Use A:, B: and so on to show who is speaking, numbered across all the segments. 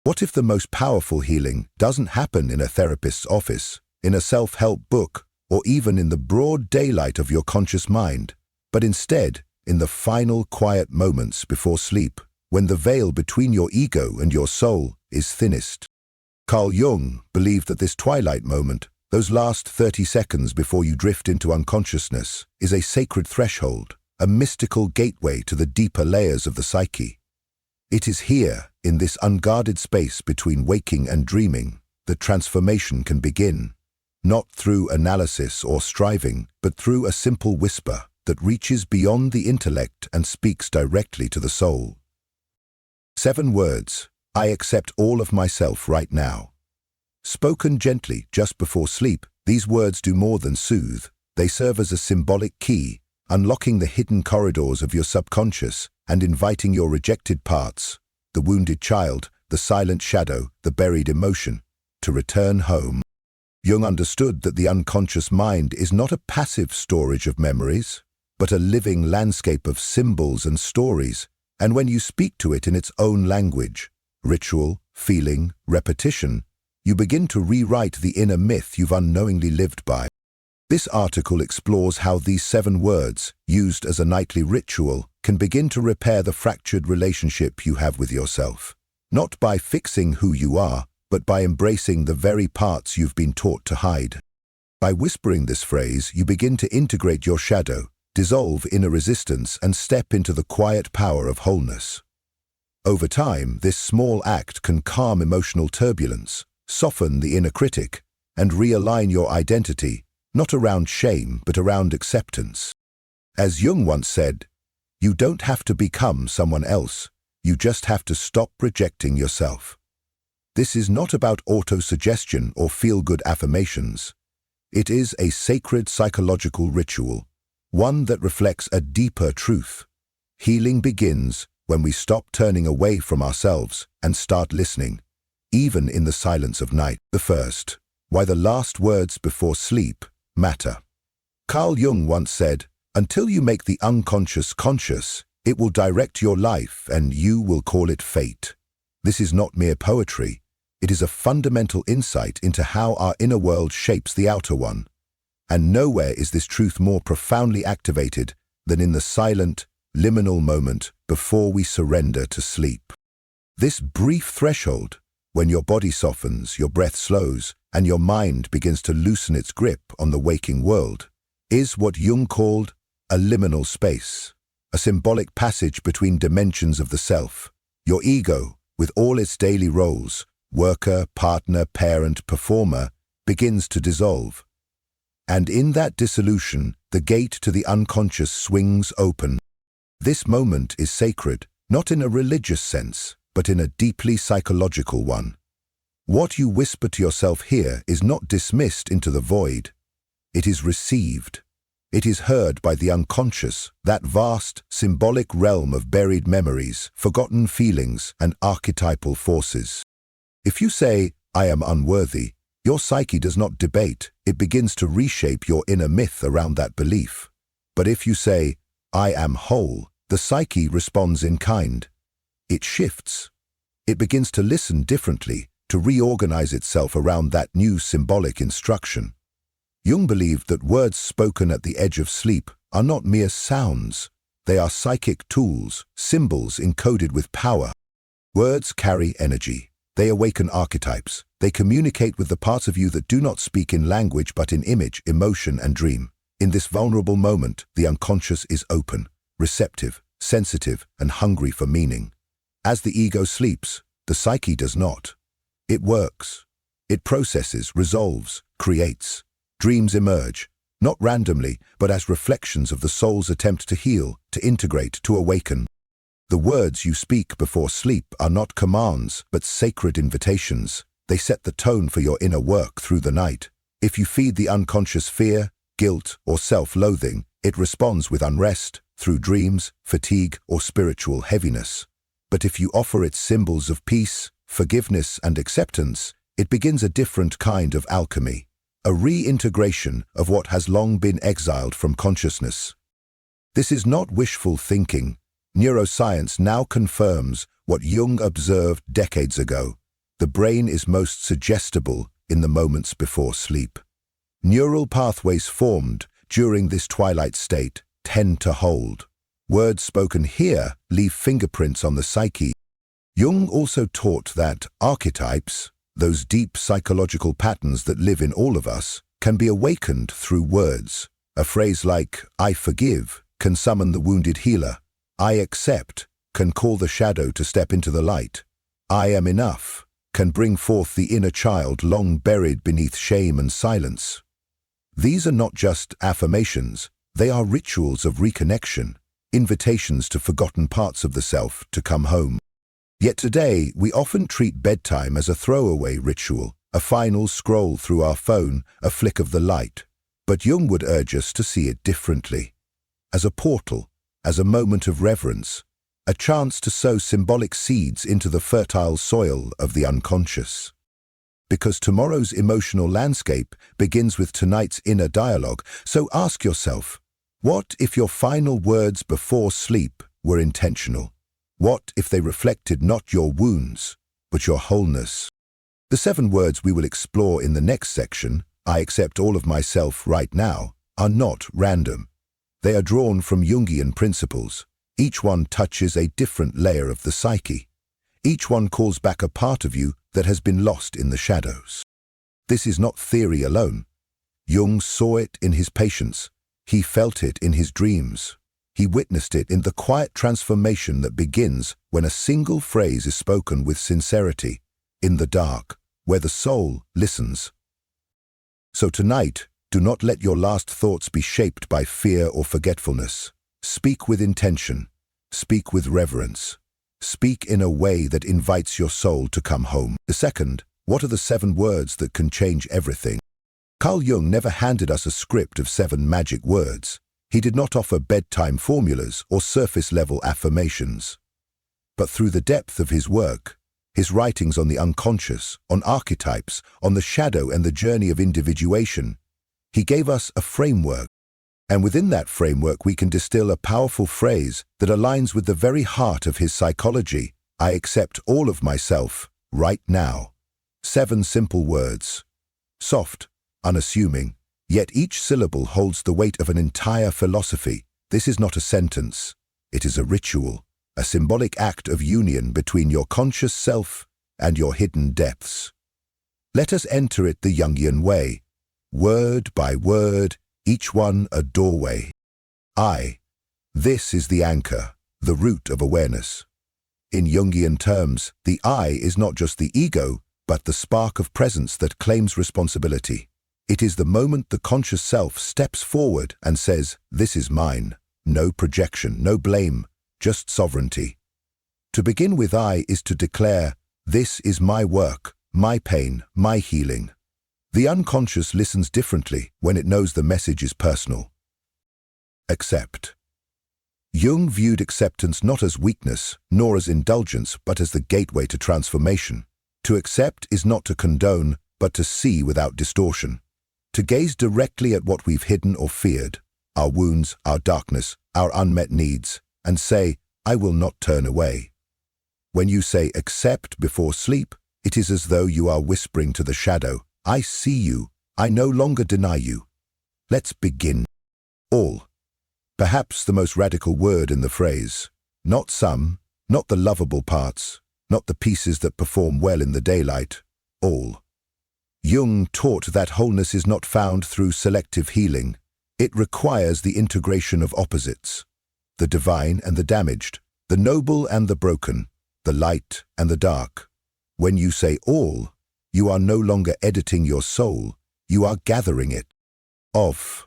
A: What if the most powerful healing doesn't happen in a therapist's office, in a self-help book, or even in the broad daylight of your conscious mind, but instead in the final quiet moments before sleep, when the veil between your ego and your soul is thinnest? Carl Jung believed that this twilight moment, those last 30 seconds before you drift into unconsciousness, is a sacred threshold, a mystical gateway to the deeper layers of the psyche. It is here, in this unguarded space between waking and dreaming, that transformation can begin, not through analysis or striving, but through a simple whisper that reaches beyond the intellect and speaks directly to the soul. 7 words: I accept all of myself right now. Spoken gently just before sleep, these words do more than soothe. They serve as a symbolic key, unlocking the hidden corridors of your subconscious and inviting your rejected parts, the wounded child, the silent shadow, the buried emotion, to return home. Jung understood that the unconscious mind is not a passive storage of memories, but a living landscape of symbols and stories, and when you speak to it in its own language, ritual, feeling, repetition, you begin to rewrite the inner myth you've unknowingly lived by. This article explores how these 7 words, used as a nightly ritual, can begin to repair the fractured relationship you have with yourself, not by fixing who you are, but by embracing the very parts you've been taught to hide. By whispering this phrase, you begin to integrate your shadow, dissolve inner resistance, and step into the quiet power of wholeness. Over time, this small act can calm emotional turbulence, soften the inner critic, and realign your identity, not around shame, but around acceptance. As Jung once said, you don't have to become someone else, you just have to stop rejecting yourself. This is not about auto-suggestion or feel-good affirmations. It is a sacred psychological ritual, one that reflects a deeper truth. Healing begins when we stop turning away from ourselves and start listening, even in the silence of night. The first, why the last words before sleep matter. Carl Jung once said, until you make the unconscious conscious, it will direct your life and you will call it fate. This is not mere poetry. It is a fundamental insight into how our inner world shapes the outer one. And nowhere is this truth more profoundly activated than in the silent, liminal moment before we surrender to sleep. This brief threshold, when your body softens, your breath slows, and your mind begins to loosen its grip on the waking world, is what Jung called a liminal space, a symbolic passage between dimensions of the self. Your ego, with all its daily roles, worker, partner, parent, performer, begins to dissolve. And in that dissolution, the gate to the unconscious swings open. This moment is sacred, not in a religious sense, but in a deeply psychological one. What you whisper to yourself here is not dismissed into the void. It is received. It is heard by the unconscious, that vast, symbolic realm of buried memories, forgotten feelings, and archetypal forces. If you say, I am unworthy, your psyche does not debate, it begins to reshape your inner myth around that belief. But if you say, I am whole, the psyche responds in kind. It shifts. It begins to listen differently, to reorganize itself around that new symbolic instruction. Jung believed that words spoken at the edge of sleep are not mere sounds. They are psychic tools, symbols encoded with power. Words carry energy. They awaken archetypes. They communicate with the parts of you that do not speak in language but in image, emotion, and dream. In this vulnerable moment, the unconscious is open, receptive, sensitive, and hungry for meaning. As the ego sleeps, the psyche does not. It works. It processes, resolves, creates. Dreams emerge, not randomly, but as reflections of the soul's attempt to heal, to integrate, to awaken. The words you speak before sleep are not commands, but sacred invitations. They set the tone for your inner work through the night. If you feed the unconscious fear, guilt, or self-loathing, it responds with unrest, through dreams, fatigue, or spiritual heaviness. But if you offer it symbols of peace, forgiveness, and acceptance, it begins a different kind of alchemy, a reintegration of what has long been exiled from consciousness. This is not wishful thinking. Neuroscience now confirms what Jung observed decades ago. The brain is most suggestible in the moments before sleep. Neural pathways formed during this twilight state tend to hold. Words spoken here leave fingerprints on the psyche. Jung also taught that archetypes, those deep psychological patterns that live in all of us, can be awakened through words. A phrase like, "I forgive," can summon the wounded healer. "I accept," can call the shadow to step into the light. "I am enough," can bring forth the inner child long buried beneath shame and silence. These are not just affirmations, they are rituals of reconnection, invitations to forgotten parts of the self to come home. Yet today, we often treat bedtime as a throwaway ritual, a final scroll through our phone, a flick of the light. But Jung would urge us to see it differently. As a portal, as a moment of reverence, a chance to sow symbolic seeds into the fertile soil of the unconscious. Because tomorrow's emotional landscape begins with tonight's inner dialogue, so ask yourself, what if your final words before sleep were intentional? What if they reflected not your wounds, but your wholeness? The 7 words we will explore in the next section, "I accept all of myself right now," are not random. They are drawn from Jungian principles. Each one touches a different layer of the psyche. Each one calls back a part of you that has been lost in the shadows. This is not theory alone. Jung saw it in his patients. He felt it in his dreams. He witnessed it in the quiet transformation that begins when a single phrase is spoken with sincerity, in the dark, where the soul listens. So tonight, do not let your last thoughts be shaped by fear or forgetfulness. Speak with intention. Speak with reverence. Speak in a way that invites your soul to come home. The second, what are the 7 words that can change everything? Carl Jung never handed us a script of 7 magic words. He did not offer bedtime formulas or surface-level affirmations. But through the depth of his work, his writings on the unconscious, on archetypes, on the shadow and the journey of individuation, he gave us a framework. And within that framework we can distill a powerful phrase that aligns with the very heart of his psychology. I accept all of myself, right now. 7 simple words. Soft, unassuming, yet each syllable holds the weight of an entire philosophy. This is not a sentence. It is a ritual, a symbolic act of union between your conscious self and your hidden depths. Let us enter it the Jungian way, word by word, each one a doorway. I. This is the anchor, the root of awareness. In Jungian terms, the I is not just the ego, but the spark of presence that claims responsibility. It is the moment the conscious self steps forward and says, "This is mine." No projection, no blame, just sovereignty. To begin with I is to declare, "This is my work, my pain, my healing." The unconscious listens differently when it knows the message is personal. Accept. Jung viewed acceptance not as weakness, nor as indulgence, but as the gateway to transformation. To accept is not to condone, but to see without distortion. To gaze directly at what we've hidden or feared, our wounds, our darkness, our unmet needs, and say, "I will not turn away." When you say accept before sleep, it is as though you are whispering to the shadow, "I see you, I no longer deny you." Let's begin. All. Perhaps the most radical word in the phrase. Not some, not the lovable parts, not the pieces that perform well in the daylight. All. Jung taught that wholeness is not found through selective healing. It requires the integration of opposites. The divine and the damaged, the noble and the broken, the light and the dark. When you say all, you are no longer editing your soul, you are gathering it. Of.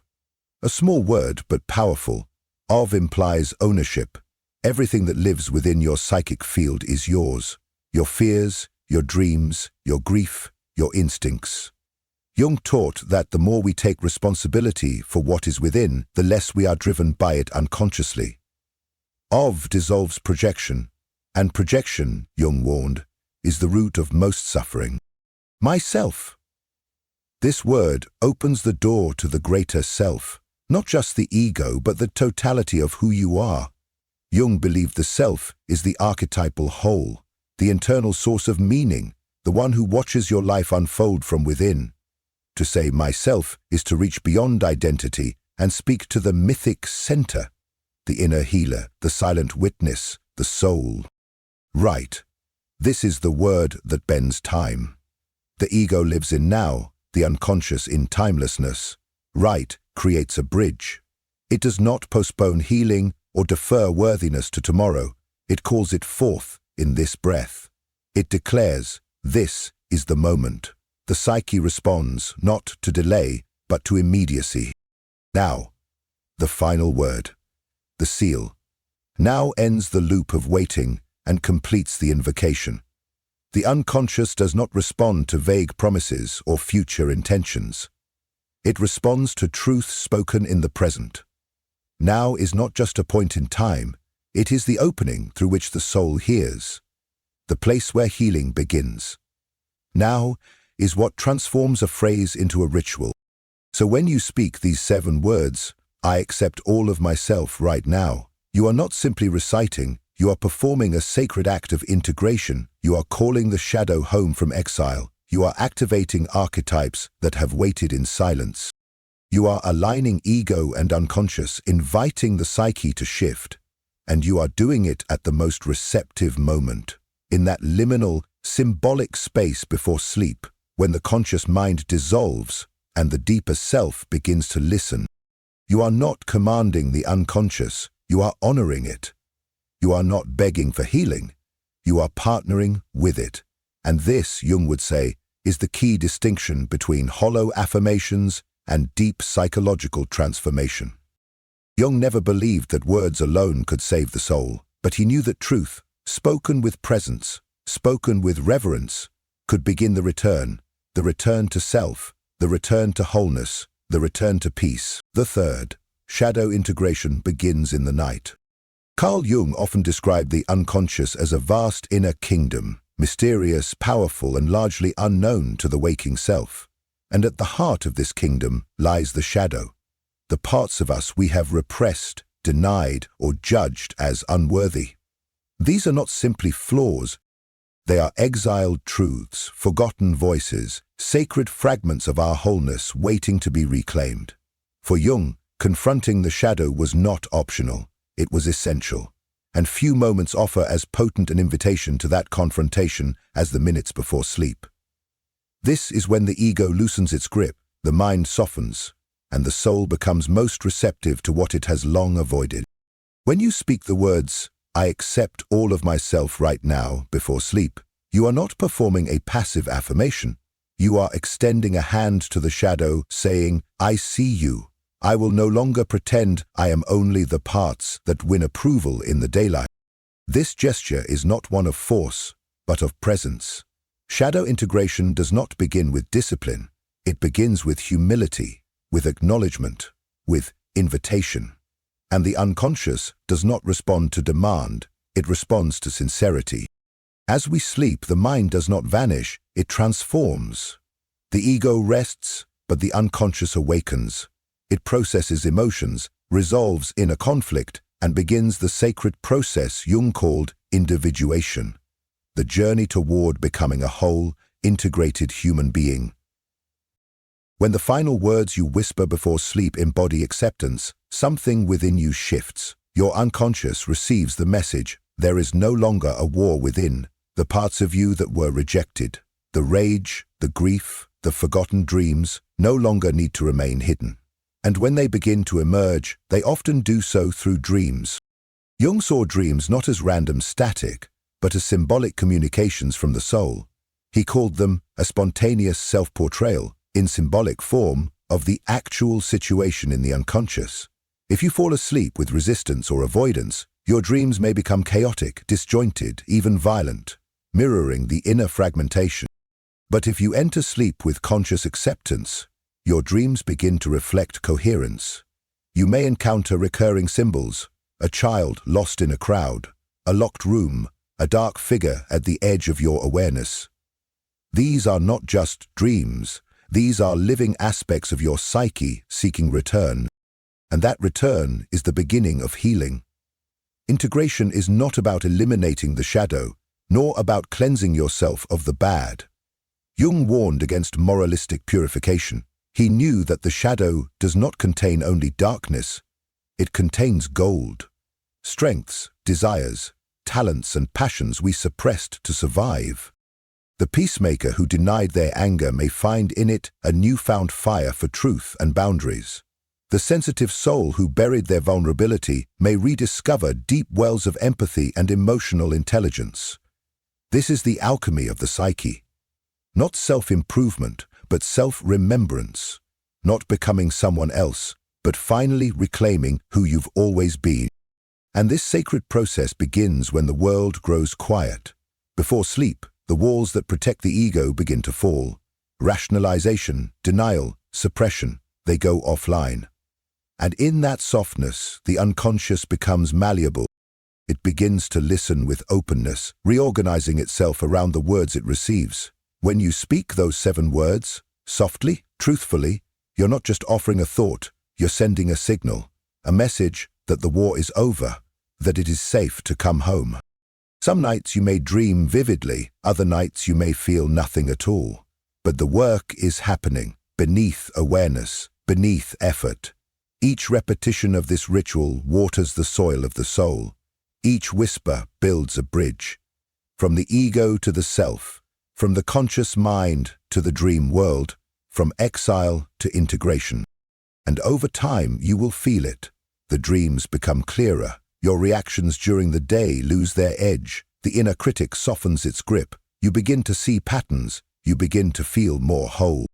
A: A small word, but powerful. Of implies ownership. Everything that lives within your psychic field is yours. Your fears, your dreams, your grief, your instincts. Jung taught that the more we take responsibility for what is within, the less we are driven by it unconsciously. Of dissolves projection, and projection, Jung warned, is the root of most suffering. Myself. This word opens the door to the greater self, not just the ego, but the totality of who you are. Jung believed the self is the archetypal whole, the internal source of meaning, the one who watches your life unfold from within. To say myself is to reach beyond identity and speak to the mythic center, the inner healer, the silent witness, the soul. Right. This is the word that bends time. The ego lives in now, the unconscious in timelessness. Right creates a bridge. It does not postpone healing or defer worthiness to tomorrow. It calls it forth in this breath. It declares, this is the moment. The psyche responds not to delay, but to immediacy. Now, the final word, the seal. Now ends the loop of waiting and completes the invocation. The unconscious does not respond to vague promises or future intentions. It responds to truth spoken in the present. Now is not just a point in time, it is the opening through which the soul hears, the place where healing begins. Now is what transforms a phrase into a ritual. So when you speak these 7 words, I accept all of myself right now, you are not simply reciting, you are performing a sacred act of integration, you are calling the shadow home from exile, you are activating archetypes that have waited in silence. You are aligning ego and unconscious, inviting the psyche to shift, and you are doing it at the most receptive moment, in that liminal, symbolic space before sleep, when the conscious mind dissolves and the deeper self begins to listen. You are not commanding the unconscious, you are honoring it. You are not begging for healing, you are partnering with it. And this, Jung would say, is the key distinction between hollow affirmations and deep psychological transformation. Jung never believed that words alone could save the soul, but he knew that truth, spoken with presence, spoken with reverence, could begin the return to self, the return to wholeness, the return to peace. The third, shadow integration, begins in the night. Carl Jung often described the unconscious as a vast inner kingdom, mysterious, powerful, and largely unknown to the waking self. And at the heart of this kingdom lies the shadow, the parts of us we have repressed, denied, or judged as unworthy. These are not simply flaws, they are exiled truths, forgotten voices, sacred fragments of our wholeness waiting to be reclaimed. For Jung, confronting the shadow was not optional, it was essential, and few moments offer as potent an invitation to that confrontation as the minutes before sleep. This is when the ego loosens its grip, the mind softens, and the soul becomes most receptive to what it has long avoided. When you speak the words, I accept all of myself right now, before sleep, you are not performing a passive affirmation. You are extending a hand to the shadow, saying, I see you. I will no longer pretend I am only the parts that win approval in the daylight. This gesture is not one of force, but of presence. Shadow integration does not begin with discipline. It begins with humility, with acknowledgement, with invitation. And the unconscious does not respond to demand, it responds to sincerity. As we sleep, the mind does not vanish, it transforms. The ego rests, but the unconscious awakens. It processes emotions, resolves inner conflict, and begins the sacred process Jung called individuation, the journey toward becoming a whole, integrated human being. When the final words you whisper before sleep embody acceptance, something within you shifts. Your unconscious receives the message, there is no longer a war within, the parts of you that were rejected. The rage, the grief, the forgotten dreams no longer need to remain hidden. And when they begin to emerge, they often do so through dreams. Jung saw dreams not as random static, but as symbolic communications from the soul. He called them a spontaneous self-portrayal, in symbolic form, of the actual situation in the unconscious. If you fall asleep with resistance or avoidance, your dreams may become chaotic, disjointed, even violent, mirroring the inner fragmentation. But if you enter sleep with conscious acceptance, your dreams begin to reflect coherence. You may encounter recurring symbols, a child lost in a crowd, a locked room, a dark figure at the edge of your awareness. These are not just dreams, these are living aspects of your psyche seeking return, and that return is the beginning of healing. Integration is not about eliminating the shadow, nor about cleansing yourself of the bad. Jung warned against moralistic purification. He knew that the shadow does not contain only darkness, it contains gold. Strengths, desires, talents and passions we suppressed to survive. The peacemaker who denied their anger may find in it a newfound fire for truth and boundaries. The sensitive soul who buried their vulnerability may rediscover deep wells of empathy and emotional intelligence. This is the alchemy of the psyche. Not self-improvement, but self-remembrance. Not becoming someone else, but finally reclaiming who you've always been. And this sacred process begins when the world grows quiet. Before sleep, the walls that protect the ego begin to fall. Rationalization, denial, suppression, they go offline. And in that softness, the unconscious becomes malleable. It begins to listen with openness, reorganizing itself around the words it receives. When you speak those 7 words, softly, truthfully, you're not just offering a thought, you're sending a signal, a message that the war is over, that it is safe to come home. Some nights you may dream vividly, other nights you may feel nothing at all. But the work is happening, beneath awareness, beneath effort. Each repetition of this ritual waters the soil of the soul. Each whisper builds a bridge. From the ego to the self, from the conscious mind to the dream world, from exile to integration. And over time you will feel it. The dreams become clearer. Your reactions during the day lose their edge. The inner critic softens its grip. You begin to see patterns. You begin to feel more whole.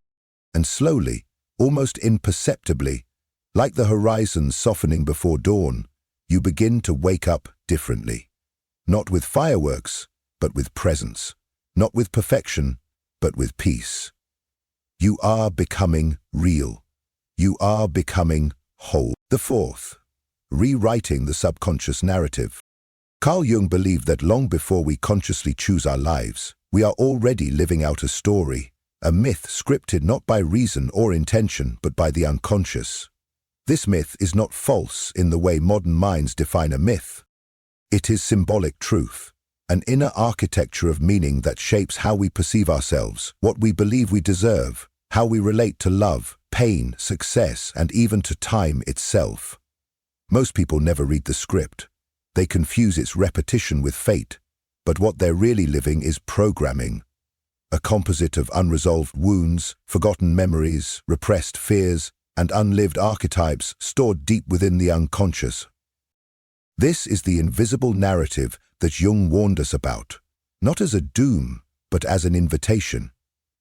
A: And slowly, almost imperceptibly, like the horizon softening before dawn, you begin to wake up differently. Not with fireworks, but with presence. Not with perfection, but with peace. You are becoming real. You are becoming whole. The 4th, rewriting the subconscious narrative. Carl Jung believed that long before we consciously choose our lives, we are already living out a story, a myth scripted not by reason or intention, but by the unconscious. This myth is not false in the way modern minds define a myth. It is symbolic truth, an inner architecture of meaning that shapes how we perceive ourselves, what we believe we deserve, how we relate to love, pain, success, and even to time itself. Most people never read the script. They confuse its repetition with fate, but what they're really living is programming. A composite of unresolved wounds, forgotten memories, repressed fears, and unlived archetypes stored deep within the unconscious. This is the invisible narrative that Jung warned us about, not as a doom, but as an invitation.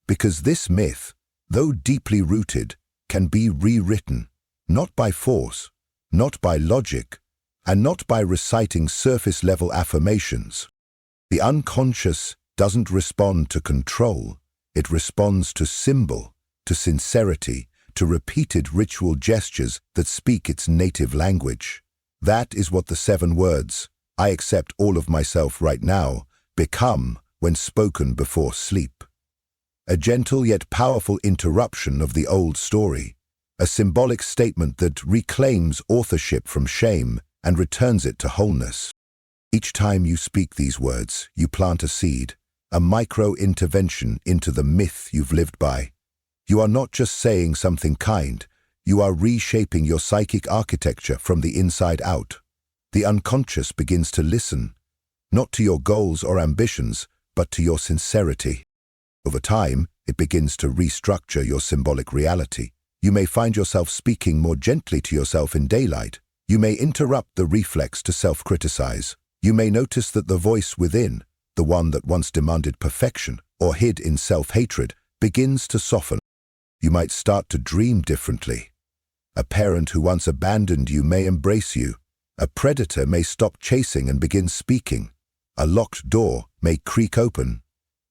A: Because this myth, though deeply rooted, can be rewritten, not by force, not by logic, and not by reciting surface-level affirmations. The unconscious doesn't respond to control, it responds to symbol, to sincerity, to repeated ritual gestures that speak its native language. That is what the 7 words, "I accept all of myself right now," become when spoken before sleep. A gentle yet powerful interruption of the old story, a symbolic statement that reclaims authorship from shame and returns it to wholeness. Each time you speak these words, you plant a seed, a micro-intervention into the myth you've lived by. You are not just saying something kind, you are reshaping your psychic architecture from the inside out. The unconscious begins to listen, not to your goals or ambitions, but to your sincerity. Over time, it begins to restructure your symbolic reality. You may find yourself speaking more gently to yourself in daylight. You may interrupt the reflex to self-criticize. You may notice that the voice within, the one that once demanded perfection or hid in self-hatred, begins to soften. You might start to dream differently. A parent who once abandoned you may embrace you. A predator may stop chasing and begin speaking. A locked door may creak open.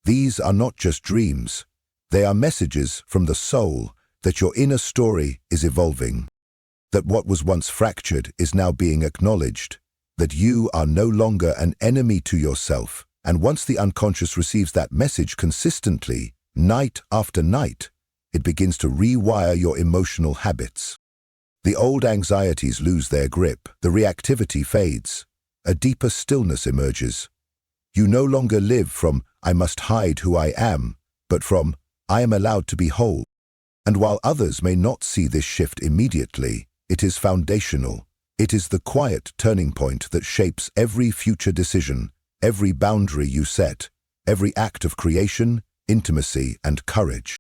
A: These are not just dreams. They are messages from the soul that your inner story is evolving, that what was once fractured is now being acknowledged, that you are no longer an enemy to yourself. And once the unconscious receives that message consistently, night after night, it begins to rewire your emotional habits. The old anxieties lose their grip, the reactivity fades, a deeper stillness emerges. You no longer live from, "I must hide who I am," but from, I am allowed to be whole. And while others may not see this shift immediately, it is foundational. It is the quiet turning point that shapes every future decision, every boundary you set, every act of creation, intimacy, and courage.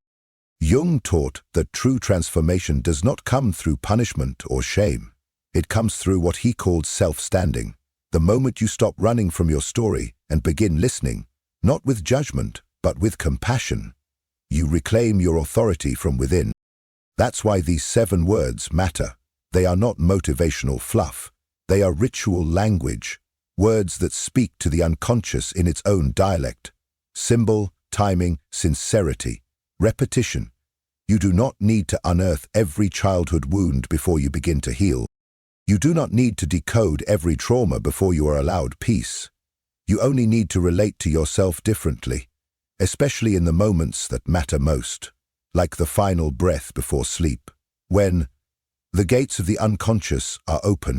A: Jung taught that true transformation does not come through punishment or shame. It comes through what he called self-standing, the moment you stop running from your story and begin listening, not with judgment, but with compassion. You reclaim your authority from within. That's why these 7 words matter. They are not motivational fluff. They are ritual language, words that speak to the unconscious in its own dialect. Symbol, timing, sincerity, repetition. You do not need to unearth every childhood wound before you begin to heal. You do not need to decode every trauma before you are allowed peace. You only need to relate to yourself differently, especially in the moments that matter most, like the final breath before sleep, when the gates of the unconscious are open.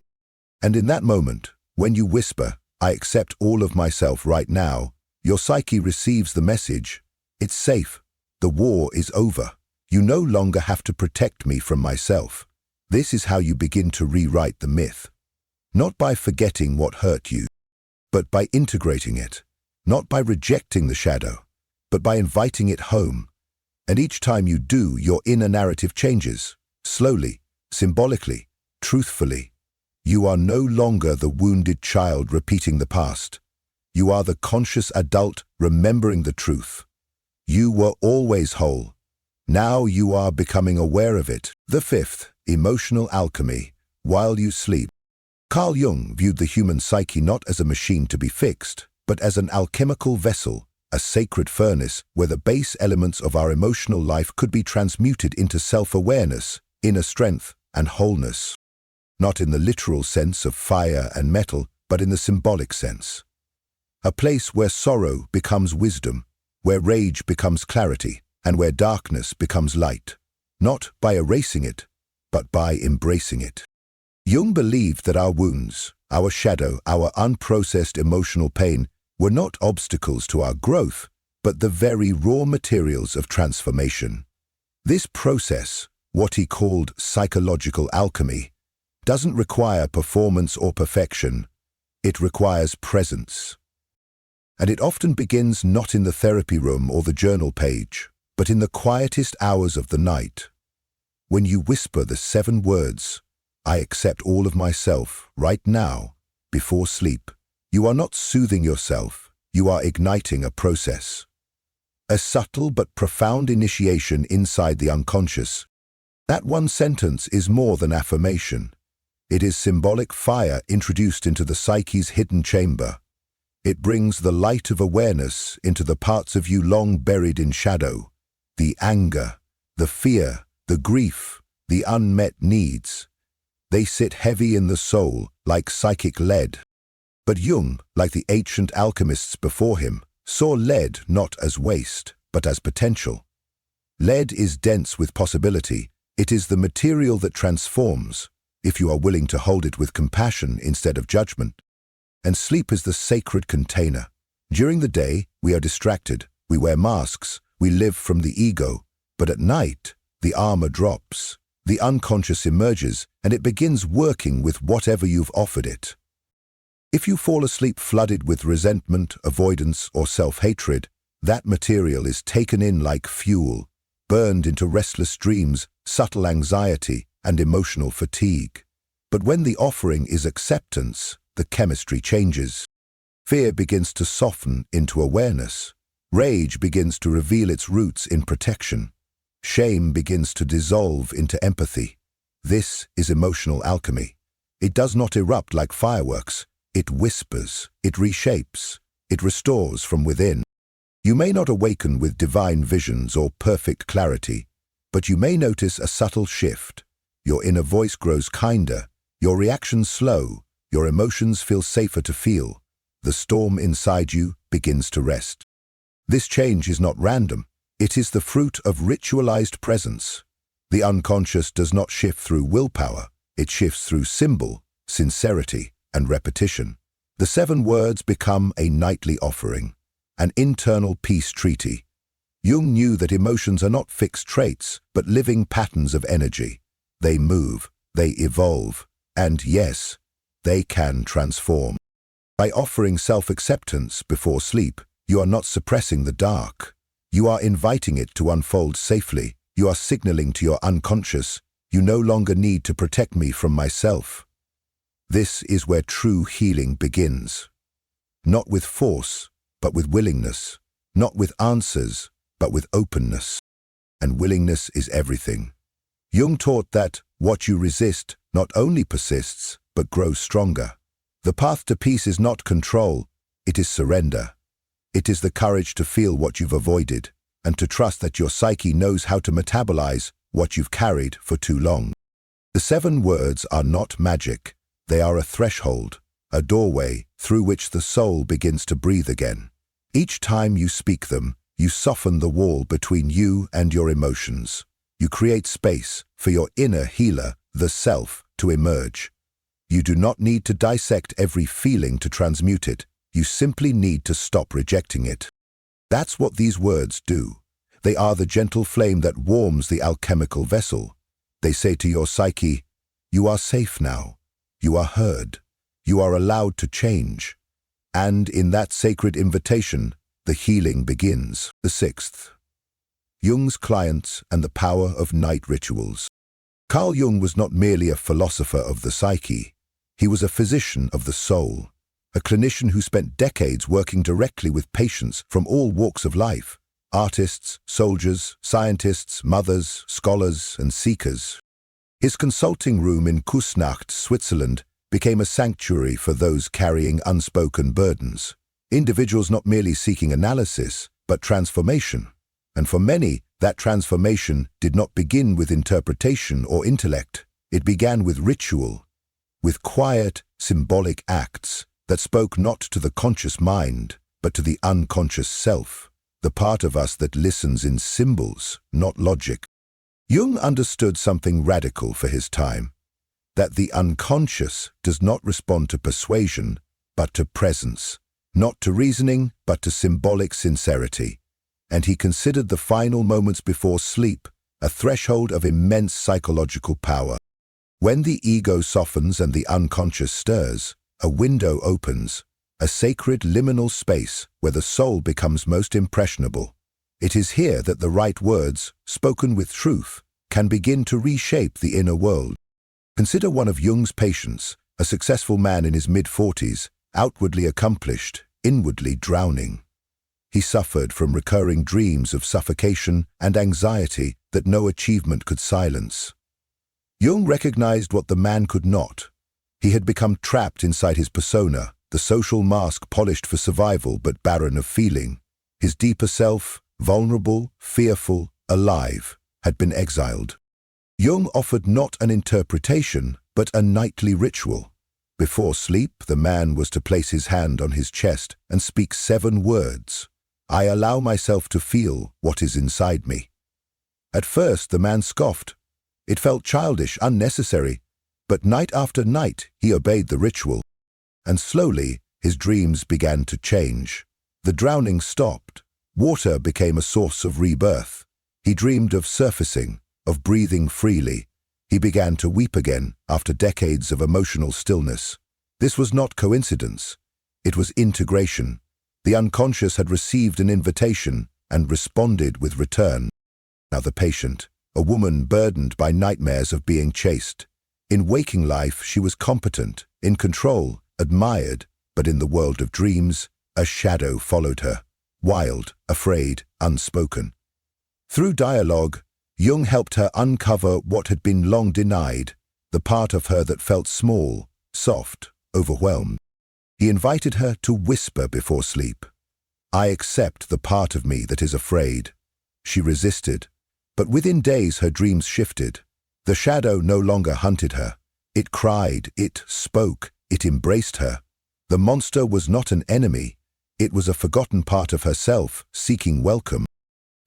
A: And in that moment, when you whisper, "I accept all of myself right now," your psyche receives the message. It's safe. The war is over. You no longer have to protect me from myself. This is how you begin to rewrite the myth. Not by forgetting what hurt you, but by integrating it. Not by rejecting the shadow, but by inviting it home. And each time you do, your inner narrative changes, slowly, symbolically, truthfully. You are no longer the wounded child repeating the past. You are the conscious adult remembering the truth. You were always whole. Now you are becoming aware of it. The 5th, emotional alchemy, while you sleep. Carl Jung viewed the human psyche not as a machine to be fixed, but as an alchemical vessel, a sacred furnace where the base elements of our emotional life could be transmuted into self-awareness, inner strength, and wholeness. Not in the literal sense of fire and metal, but in the symbolic sense. A place where sorrow becomes wisdom, where rage becomes clarity, and where darkness becomes light, not by erasing it, but by embracing it. Jung believed that our wounds, our shadow, our unprocessed emotional pain were not obstacles to our growth, but the very raw materials of transformation. This process, what he called psychological alchemy, doesn't require performance or perfection. It requires presence. And it often begins not in the therapy room or the journal page, but in the quietest hours of the night. When you whisper the 7 words, "I accept all of myself right now," before sleep, you are not soothing yourself, you are igniting a process. A subtle but profound initiation inside the unconscious. That one sentence is more than affirmation. It is symbolic fire introduced into the psyche's hidden chamber. It brings the light of awareness into the parts of you long buried in shadow. The anger, the fear, the grief, the unmet needs. They sit heavy in the soul like psychic lead. But Jung, like the ancient alchemists before him, saw lead not as waste, but as potential. Lead is dense with possibility. It is the material that transforms, if you are willing to hold it with compassion instead of judgment. And sleep is the sacred container. During the day, we are distracted, we wear masks, we live from the ego. But at night, the armor drops, the unconscious emerges, and it begins working with whatever you've offered it. If you fall asleep flooded with resentment, avoidance, or self-hatred, that material is taken in like fuel, burned into restless dreams, subtle anxiety, and emotional fatigue. But when the offering is acceptance, the chemistry changes. Fear begins to soften into awareness. Rage begins to reveal its roots in protection. Shame begins to dissolve into empathy. This is emotional alchemy. It does not erupt like fireworks. It whispers, it reshapes, it restores from within. You may not awaken with divine visions or perfect clarity, but you may notice a subtle shift. Your inner voice grows kinder, your reactions slow, your emotions feel safer to feel. The storm inside you begins to rest. This change is not random. It is the fruit of ritualized presence. The unconscious does not shift through willpower. It shifts through symbol, sincerity, and repetition. The 7 words become a nightly offering, an internal peace treaty. Jung knew that emotions are not fixed traits, but living patterns of energy. They move, they evolve, and yes, they can transform. By offering self-acceptance before sleep, you are not suppressing the dark. You are inviting it to unfold safely. You are signaling to your unconscious, you no longer need to protect me from myself. This is where true healing begins. Not with force, but with willingness. Not with answers, but with openness. And willingness is everything. Jung taught that what you resist not only persists, but grows stronger. The path to peace is not control, it is surrender. It is the courage to feel what you've avoided, and to trust that your psyche knows how to metabolize what you've carried for too long. The 7 words are not magic. They are a threshold, a doorway through which the soul begins to breathe again. Each time you speak them, you soften the wall between you and your emotions. You create space for your inner healer, the self, to emerge. You do not need to dissect every feeling to transmute it. You simply need to stop rejecting it. That's what these words do. They are the gentle flame that warms the alchemical vessel. They say to your psyche, you are safe now. You are heard. You are allowed to change. And in that sacred invitation, the healing begins. The 6th. Jung's clients and the power of night rituals. Carl Jung was not merely a philosopher of the psyche. He was a physician of the soul, a clinician who spent decades working directly with patients from all walks of life. Artists, soldiers, scientists, mothers, scholars, and seekers. His consulting room in Küsnacht, Switzerland, became a sanctuary for those carrying unspoken burdens. Individuals not merely seeking analysis, but transformation. And for many, that transformation did not begin with interpretation or intellect. It began with ritual, with quiet, symbolic acts that spoke not to the conscious mind, but to the unconscious self. The part of us that listens in symbols, not logic. Jung understood something radical for his time, that the unconscious does not respond to persuasion, but to presence, not to reasoning, but to symbolic sincerity. And he considered the final moments before sleep a threshold of immense psychological power. When the ego softens and the unconscious stirs, a window opens, a sacred liminal space where the soul becomes most impressionable. It is here that the right words, spoken with truth, can begin to reshape the inner world. Consider one of Jung's patients, a successful man in his mid-40s, outwardly accomplished, inwardly drowning. He suffered from recurring dreams of suffocation and anxiety that no achievement could silence. Jung recognized what the man could not. He had become trapped inside his persona, the social mask polished for survival but barren of feeling. His deeper self, vulnerable, fearful, alive, had been exiled. Jung offered not an interpretation, but a nightly ritual. Before sleep, the man was to place his hand on his chest and speak 7 words. I allow myself to feel what is inside me. At first, the man scoffed. It felt childish, unnecessary, but night after night, he obeyed the ritual. And slowly, his dreams began to change. The drowning stopped. Water became a source of rebirth. He dreamed of surfacing, of breathing freely. He began to weep again after decades of emotional stillness. This was not coincidence. It was integration. The unconscious had received an invitation and responded with return. Now the patient, a woman burdened by nightmares of being chased. In waking life, she was competent, in control, admired, but in the world of dreams, a shadow followed her, wild, afraid, unspoken. Through dialogue, Jung helped her uncover what had been long denied, the part of her that felt small, soft, overwhelmed. He invited her to whisper before sleep. I accept the part of me that is afraid. She resisted, but within days her dreams shifted. The shadow no longer hunted her. It cried, it spoke, it embraced her. The monster was not an enemy. It was a forgotten part of herself, seeking welcome.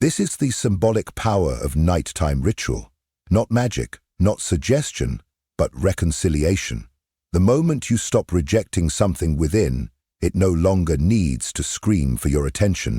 A: This is the symbolic power of nighttime ritual. Not magic, not suggestion, but reconciliation. The moment you stop rejecting something within, it no longer needs to scream for your attention.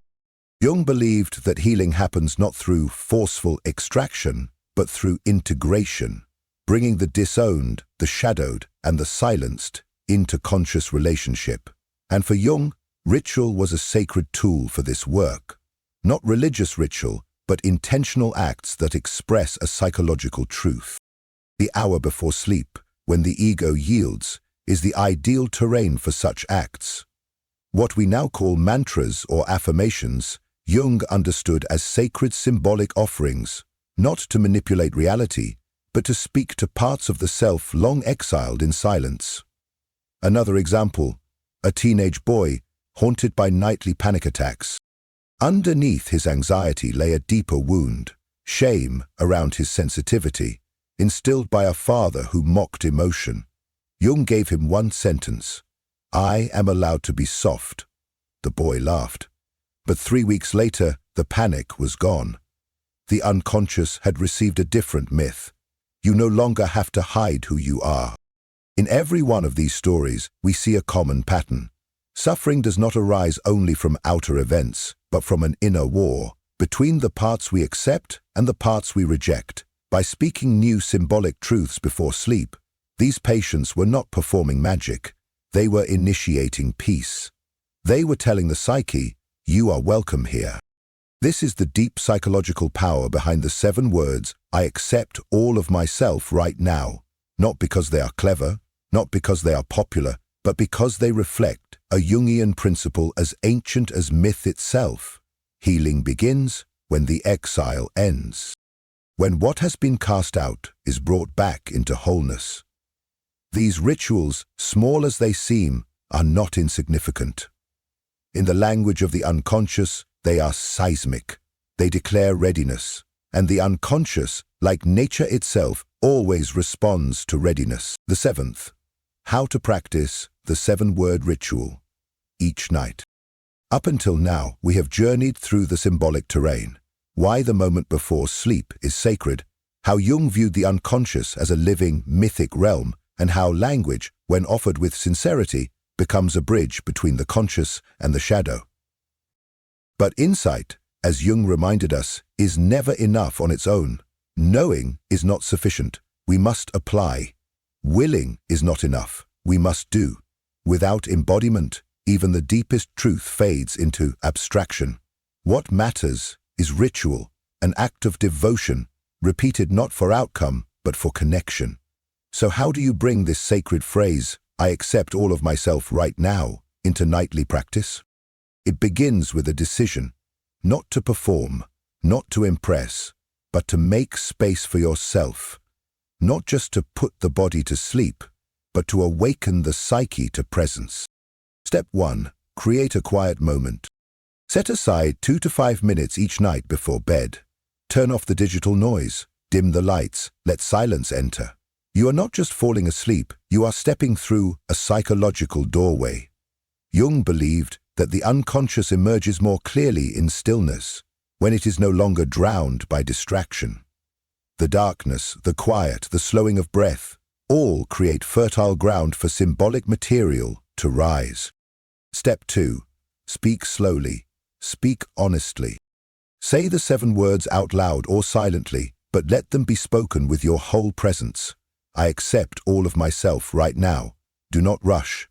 A: Jung believed that healing happens not through forceful extraction, but through integration, bringing the disowned, the shadowed, and the silenced into conscious relationship. And for Jung, ritual was a sacred tool for this work. Not religious ritual, but intentional acts that express a psychological truth. The hour before sleep, when the ego yields, is the ideal terrain for such acts. What we now call mantras or affirmations, Jung understood as sacred symbolic offerings, not to manipulate reality, but to speak to parts of the self long exiled in silence. Another example, a teenage boy haunted by nightly panic attacks. Underneath his anxiety lay a deeper wound, shame around his sensitivity, instilled by a father who mocked emotion. Jung gave him one sentence: "I am allowed to be soft." The boy laughed. But 3 weeks later, the panic was gone. The unconscious had received a different myth. You no longer have to hide who you are. In every one of these stories, we see a common pattern. Suffering does not arise only from outer events, but from an inner war, between the parts we accept and the parts we reject. By speaking new symbolic truths before sleep, these patients were not performing magic. They were initiating peace. They were telling the psyche, "You are welcome here." This is the deep psychological power behind the 7 words, "I accept all of myself right now," not because they are clever, not because they are popular, but because they reflect a Jungian principle as ancient as myth itself. Healing begins when the exile ends, when what has been cast out is brought back into wholeness. These rituals, small as they seem, are not insignificant. In the language of the unconscious, they are seismic. They declare readiness, and the unconscious, like nature itself, always responds to readiness. The 7th, how to practice the 7-word ritual each night. Up until now, we have journeyed through the symbolic terrain, why the moment before sleep is sacred, how Jung viewed the unconscious as a living, mythic realm, and how language, when offered with sincerity, becomes a bridge between the conscious and the shadow. But insight, as Jung reminded us, is never enough on its own. Knowing is not sufficient. We must apply. Willing is not enough. We must do. Without embodiment, even the deepest truth fades into abstraction. What matters is ritual, an act of devotion, repeated not for outcome, but for connection. So how do you bring this sacred phrase, "I accept all of myself right now," into nightly practice? It begins with a decision, not to perform, not to impress, but to make space for yourself, not just to put the body to sleep, but to awaken the psyche to presence. Step 1. Create a quiet moment. Set aside 2 to 5 minutes each night before bed. Turn off the digital noise, dim the lights, let silence enter. You are not just falling asleep, you are stepping through a psychological doorway. Jung believed that the unconscious emerges more clearly in stillness, when it is no longer drowned by distraction. The darkness, the quiet, the slowing of breath, all create fertile ground for symbolic material to rise. Step 2. Speak slowly. Speak honestly. Say the 7 words out loud or silently, but let them be spoken with your whole presence. I accept all of myself right now. Do not rush.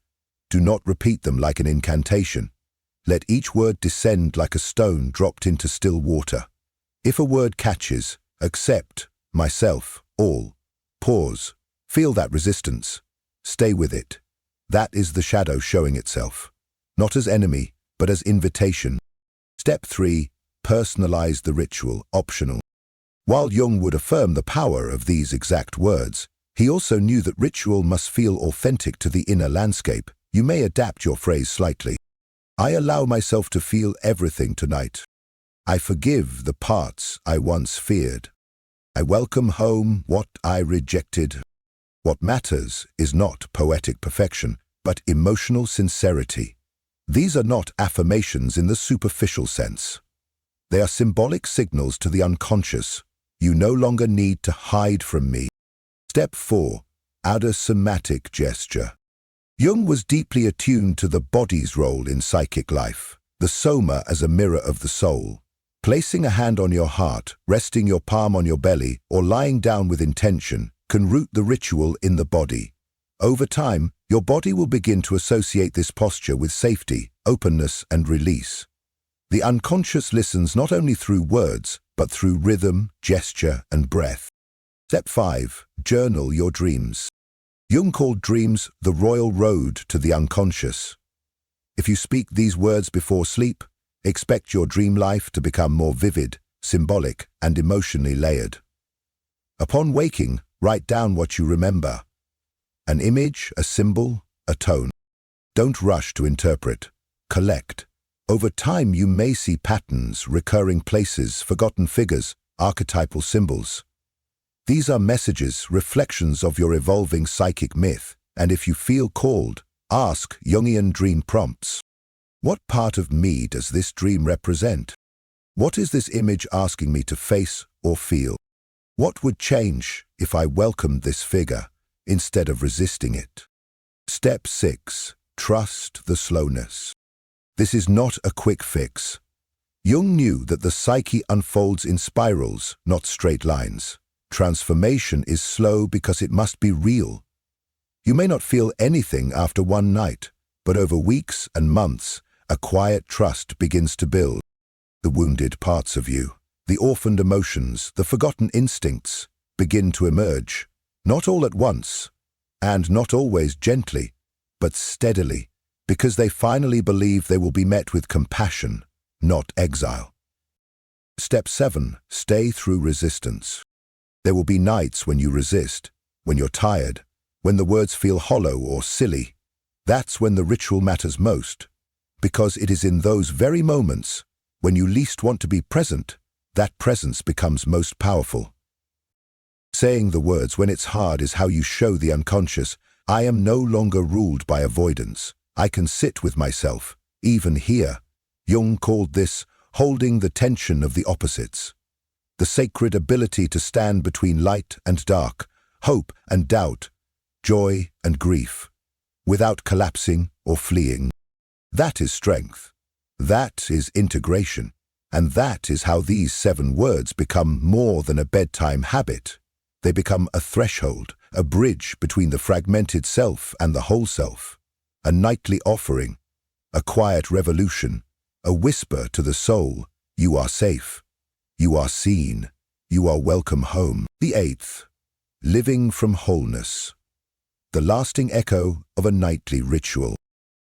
A: Do not repeat them like an incantation. Let each word descend like a stone dropped into still water. If a word catches, accept, myself, all. Pause. Feel that resistance. Stay with it. That is the shadow showing itself. Not as enemy, but as invitation. Step 3. Personalize the ritual, optional. While Jung would affirm the power of these exact words, he also knew that ritual must feel authentic to the inner landscape. You may adapt your phrase slightly. I allow myself to feel everything tonight. I forgive the parts I once feared. I welcome home what I rejected. What matters is not poetic perfection, but emotional sincerity. These are not affirmations in the superficial sense. They are symbolic signals to the unconscious. You no longer need to hide from me. Step 4. Add a somatic gesture. Jung was deeply attuned to the body's role in psychic life. the soma as a mirror of the soul. Placing a hand on your heart, resting your palm on your belly, or lying down with intention can root the ritual in the body. Over time, your body will begin to associate this posture with safety, openness, and release. The unconscious listens not only through words, but through rhythm, gesture, and breath. Step 5. Journal your dreams. Jung called dreams the royal road to the unconscious. If you speak these words before sleep, expect your dream life to become more vivid, symbolic, and emotionally layered. Upon waking, write down what you remember. An image, a symbol, a tone. Don't rush to interpret. Collect. Over time, you may see patterns, recurring places, forgotten figures, archetypal symbols. These are messages, reflections of your evolving psychic myth, and if you feel called, ask Jungian dream prompts. What part of me does this dream represent? What is this image asking me to face or feel? What would change if I welcomed this figure instead of resisting it? Step 6. Trust the slowness. This is not a quick fix. Jung knew that the psyche unfolds in spirals, not straight lines. Transformation is slow because it must be real. You may not feel anything after one night, but over weeks and months, a quiet trust begins to build. The wounded parts of you, the orphaned emotions, the forgotten instincts begin to emerge, not all at once, and not always gently, but steadily, because they finally believe they will be met with compassion, not exile. Step 7. Stay through resistance. There will be nights when you resist, when you're tired, when the words feel hollow or silly. That's when the ritual matters most, because it is in those very moments, when you least want to be present, that presence becomes most powerful. Saying the words when it's hard is how you show the unconscious, I am no longer ruled by avoidance. I can sit with myself, even here. Jung called this holding the tension of the opposites. The sacred ability to stand between light and dark, hope and doubt, joy and grief, without collapsing or fleeing. That is strength. That is integration. And that is how these 7 words become more than a bedtime habit. They become a threshold, a bridge between the fragmented self and the whole self, a nightly offering, a quiet revolution, a whisper to the soul, you are safe. You are seen. You are welcome home. The 8th. Living from wholeness. The lasting echo of a nightly ritual.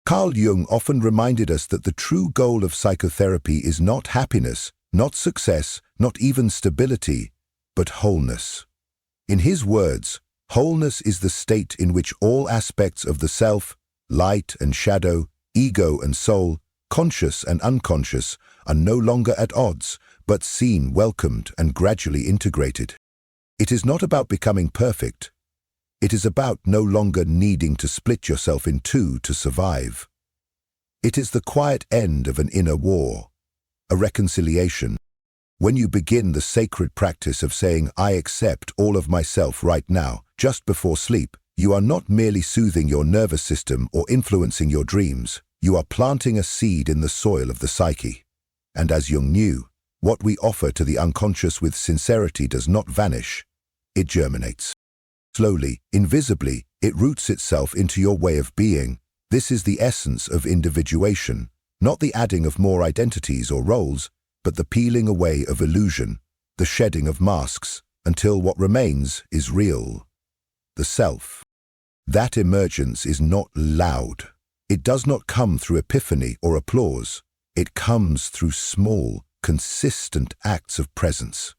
A: Carl Jung often reminded us that the true goal of psychotherapy is not happiness, not success, not even stability, but wholeness. In his words, wholeness is the state in which all aspects of the self, light and shadow, ego and soul, conscious and unconscious, are no longer at odds, but seen, welcomed, and gradually integrated. It is not about becoming perfect. It is about no longer needing to split yourself in two to survive. It is the quiet end of an inner war, a reconciliation. When you begin the sacred practice of saying, I accept all of myself right now, just before sleep, you are not merely soothing your nervous system or influencing your dreams. You are planting a seed in the soil of the psyche. And as Jung knew, what we offer to the unconscious with sincerity does not vanish. It germinates. Slowly, invisibly, it roots itself into your way of being. This is the essence of individuation, not the adding of more identities or roles, but the peeling away of illusion, the shedding of masks, until what remains is real. The self. That emergence is not loud. It does not come through epiphany or applause. It comes through small, consistent acts of presence.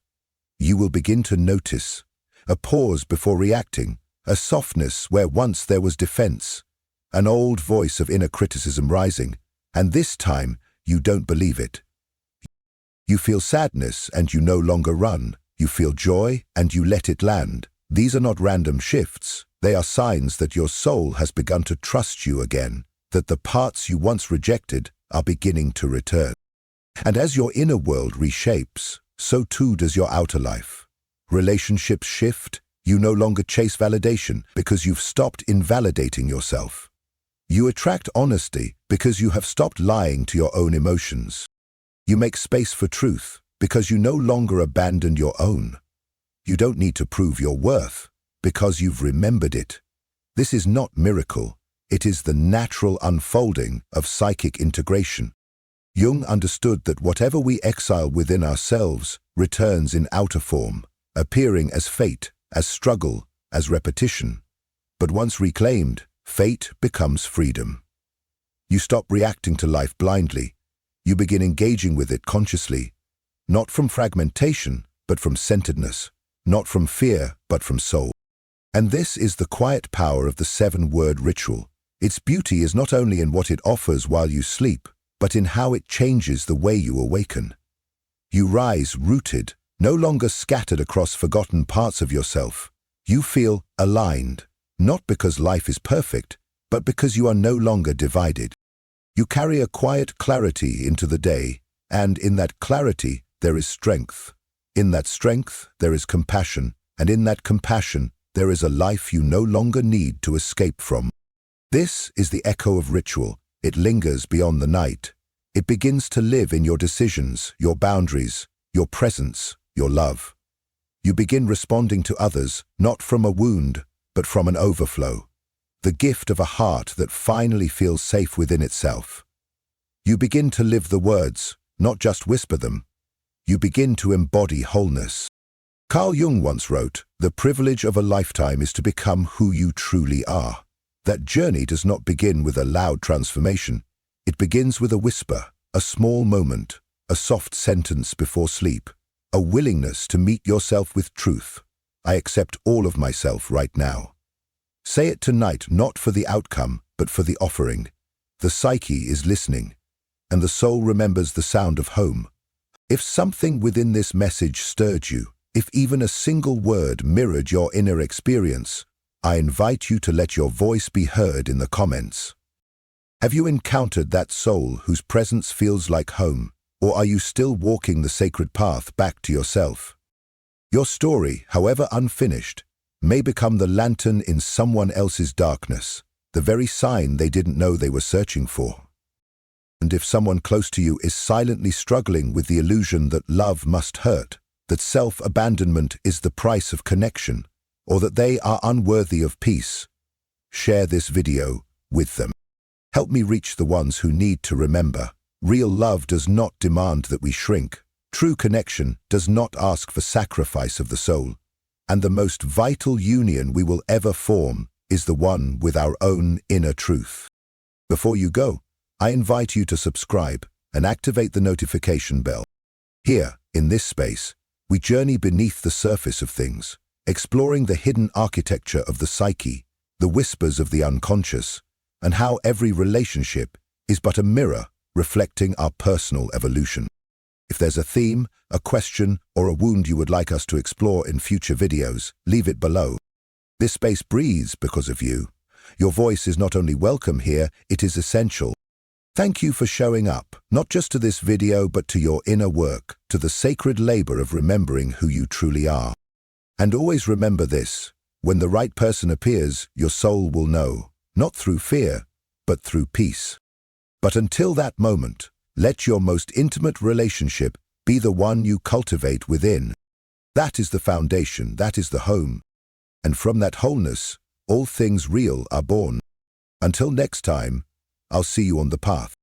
A: You will begin to notice a pause before reacting, a softness where once there was defense, an old voice of inner criticism rising, and this time you don't believe it. You feel sadness and you no longer run. You feel joy and you let it land. These are not random shifts. They are signs that your soul has begun to trust you again, that the parts you once rejected are beginning to return. And as your inner world reshapes, so too does your outer life. Relationships shift. You no longer chase validation because you've stopped invalidating yourself. You attract honesty because you have stopped lying to your own emotions. You make space for truth because you no longer abandon your own. You don't need to prove your worth because you've remembered it. This is not miracle. It is the natural unfolding of psychic integration. Jung understood that whatever we exile within ourselves returns in outer form, appearing as fate, as struggle, as repetition. But once reclaimed, fate becomes freedom. You stop reacting to life blindly. You begin engaging with it consciously, not from fragmentation, but from centeredness, not from fear, but from soul. And this is the quiet power of the 7-word ritual. Its beauty is not only in what it offers while you sleep, but in how it changes the way you awaken. You rise rooted, no longer scattered across forgotten parts of yourself. You feel aligned, not because life is perfect, but because you are no longer divided. You carry a quiet clarity into the day, and in that clarity there is strength. In that strength there is compassion, and in that compassion there is a life you no longer need to escape from. This is the echo of ritual. It lingers beyond the night. It begins to live in your decisions, your boundaries, your presence, your love. You begin responding to others, not from a wound, but from an overflow. The gift of a heart that finally feels safe within itself. You begin to live the words, not just whisper them. You begin to embody wholeness. Carl Jung once wrote, "The privilege of a lifetime is to become who you truly are." That journey does not begin with a loud transformation. It begins with a whisper, a small moment, a soft sentence before sleep, a willingness to meet yourself with truth. I accept all of myself right now. Say it tonight, not for the outcome, but for the offering. The psyche is listening, and the soul remembers the sound of home. If something within this message stirred you, if even a single word mirrored your inner experience, I invite you to let your voice be heard in the comments. Have you encountered that soul whose presence feels like home, or are you still walking the sacred path back to yourself? Your story, however unfinished, may become the lantern in someone else's darkness, the very sign they didn't know they were searching for. And if someone close to you is silently struggling with the illusion that love must hurt, that self-abandonment is the price of connection, or that they are unworthy of peace, share this video with them. Help me reach the ones who need to remember. Real love does not demand that we shrink. True connection does not ask for sacrifice of the soul. And the most vital union we will ever form is the one with our own inner truth. Before you go, I invite you to subscribe and activate the notification bell. Here, in this space, we journey beneath the surface of things, exploring the hidden architecture of the psyche, the whispers of the unconscious, and how every relationship is but a mirror reflecting our personal evolution. If there's a theme, a question, or a wound you would like us to explore in future videos, leave it below. This space breathes because of you. Your voice is not only welcome here, it is essential. Thank you for showing up, not just to this video, but to your inner work, to the sacred labor of remembering who you truly are. And always remember this, when the right person appears, your soul will know, not through fear, but through peace. But until that moment, let your most intimate relationship be the one you cultivate within. That is the foundation, that is the home. And from that wholeness, all things real are born. Until next time, I'll see you on the path.